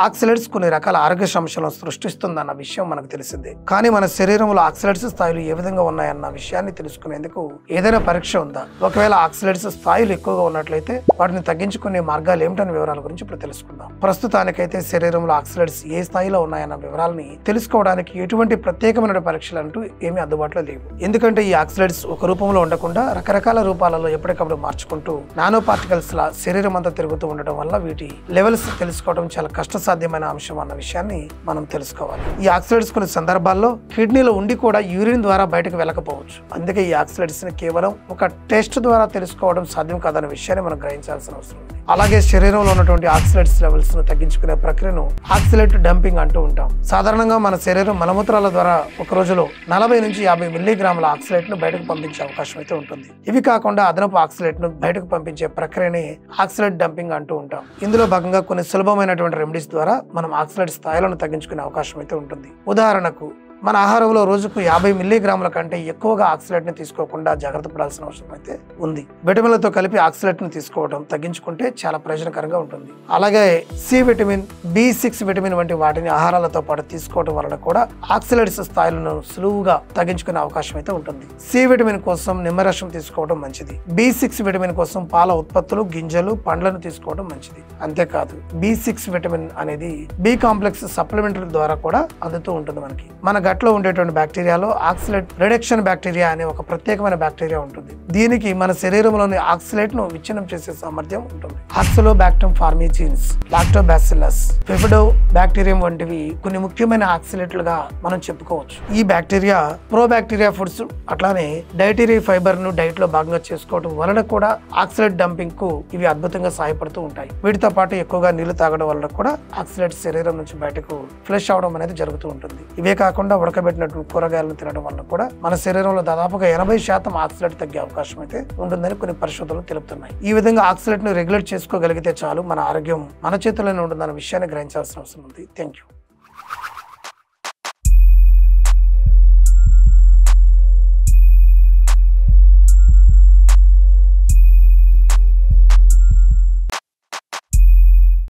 Oxalates కొన్ని రకాల ఆరోగ్య సమస్యలను సృష్టిస్తుందన్న విషయం మనకు తెలిసిందే. కానీ మన శరీరంలో ఆక్సలేట్స్ స్థాయిలు ఏ విధంగా ఉన్నాయన్న విషయాన్ని తెలుసుకునేందుకు ఏదైనా పరీక్ష ఉందా? ఒకవేళ ఆక్సలేట్స్ స్థాయిలు ఎక్కువగా ఉన్నట్లయితే వాటిని తగ్గించుకునే మార్గాలు ఏమిటనే వివరాల గురించి ఇప్పుడు తెలుసుకుందాం. ప్రస్తుతానికైతే శరీరంలో ఆక్సలేట్స్ ఏ స్థాయిలో ఉన్నాయన్న వివరాలని తెలుసుకోవడానికి ఎటువంటి ప్రత్యేకమైన పరీక్షలు అంటూ ఏమీ అందుబాటులో లేవు. ఎందుకంటే ఈ ఆక్సలేట్స్ ఒక రూపంలో ఉండకుండా రకరకాల రూపాలలో ఎప్పటికప్పుడు మార్చుకుంటూ నానో పార్టికల్స్ లా శరీరం అంతా తిరుగుతూ ఉండడం వల్ల వీటి లెవెల్స్ తెలుసుకోవడం చాలా కష్టసాధ్యమైన అంశం అన్న విషయాన్ని మనం తెలుసుకోవాలి. ఈ ఆక్సలేట్స్ కొన్ని సందర్భాల్లో కిడ్నీలో ఉండి కూడా యూరిన్ ద్వారా బయటకు వెళ్ళకపోవచ్చు. అందుకే ఈ ఆక్సలేట్స్ ని కేవలం ఒక టెస్ట్ ద్వారా తెలుసుకోవడం సాధ్యం కాదన్న విషయాన్ని మనం గ్రహించాల్సిన అవసరం ఉంది. అలాగే శరీరంలో ఉన్నటువంటి ఆక్సలేట్స్ లెవెల్స్ ను తగ్గించుకునే ప్రక్రియను ఆక్సలేట్ డంపింగ్ అంటూ ఉంటాం. సాధారణంగా మన శరీరం మలమూత్రాల ద్వారా ఒక రోజులో 40 నుంచి 50 మిల్లీగ్రాముల ఆక్సలేట్ ను బయటకు పంపించే అవకాశం అయితే ఉంటుంది. ఇవి కాకుండా అదనపు ఆక్సలేట్ ను బయటకు పంపించే ప్రక్రియని ఆక్సలేట్ డంపింగ్ అంటూ ఉంటాం. ఇందులో భాగంగా కొన్ని సులభమైనటువంటి రెమెడీస్ ద్వారా మనం ఆక్సలేట్ స్థాయిలను తగ్గించుకునే అవకాశం అయితే ఉంటుంది. ఉదాహరణకు మన ఆహారంలో రోజుకు 50 మిల్లీగ్రాముల కంటే ఎక్కువగా ఆక్సలేట్ ని తీసుకోకుండా జాగ్రత్త పడాల్సిన అవసరం అయితే ఉంది. విటమిన్లతో కలిపి ఆక్సలేట్ ని తీసుకోవడం తగ్గించుకుంటే చాలా ప్రయోజనకరంగా ఉంటుంది. అలాగే సి విటమిన్, B6 విటమిన్ వంటి వాటిని ఆహారాలతో పాటు తీసుకోవడం వలన కూడా ఆక్సలేట్స్ స్థాయిలను సులువుగా తగ్గించుకునే అవకాశం అయితే ఉంటుంది. సి విటమిన్ కోసం నిమ్మరసం తీసుకోవడం మంచిది. B6 విటమిన్ కోసం పాల ఉత్పత్తులు, గింజలు, పండ్లను తీసుకోవడం మంచిది. అంతేకాదు B6 విటమిన్ అనేది బి కాంప్లెక్స్ సప్లిమెంటరీ ద్వారా కూడా అందుతూ ఉంటుంది. మన గట్లో ఉండేటువంటి బ్యాక్టీరియాలో ఆక్సలేట్ రిడక్షన్ బ్యాక్టీరియా అనే ఒక ప్రత్యేకమైన బ్యాక్టీరియా ఉంటుంది. దీనికి మన శరీరంలోని ఆక్సలేట్ ను విచ్ఛిన్నం చేసే సామర్థ్యం ఉంటుంది. ఆక్సలోబాక్టమ్ ఫార్మిజిన్స్, లాక్టోబాసిల్లస్, పెఫిడో బ్యాక్టీరియం వంటివి కొన్ని ముఖ్యమైన ఆక్సలేట్లుగా మనం చెప్పుకోవచ్చు. ఈ బ్యాక్టీరియా ప్రోబాక్టీరియా ఫుడ్స్ అట్లానే డైటరీ ఫైబర్ ను డైట్ లో భాగంగా చేసుకోవడం వలన కూడా ఆక్సలేట్ డంపింగ్ కు ఇవి అద్భుతంగా సహాయపడుతూ ఉంటాయి. వీటితో పాటు ఎక్కువగా నీళ్లు తాగడం వలన కూడా ఆక్సలేట్ శరీరం నుంచి బయటకు ఫ్లష్ అవడం అనేది జరుగుతూ ఉంటుంది. ఇవే కాకుండా ఉడకబెట్టినటువంటి కూరగాయలను తినడం వల్ల కూడా మన శరీరంలో దాదాపుగా 80% ఆక్సలేట్ తగ్గే అవకాశం అయితే ఉంటుందని కొన్ని పరిశోధనలు తెలుపుతున్నాయి. ఈ విధంగా ఆక్సలేట్ ను రెగ్యులేట్ చేసుకోగలిగితే చాలు మన ఆరోగ్యం మన చేతుల్లోనే ఉంటుందన్న విషయాన్ని గ్రహించాల్సిన అవసరం ఉంది. Thank you.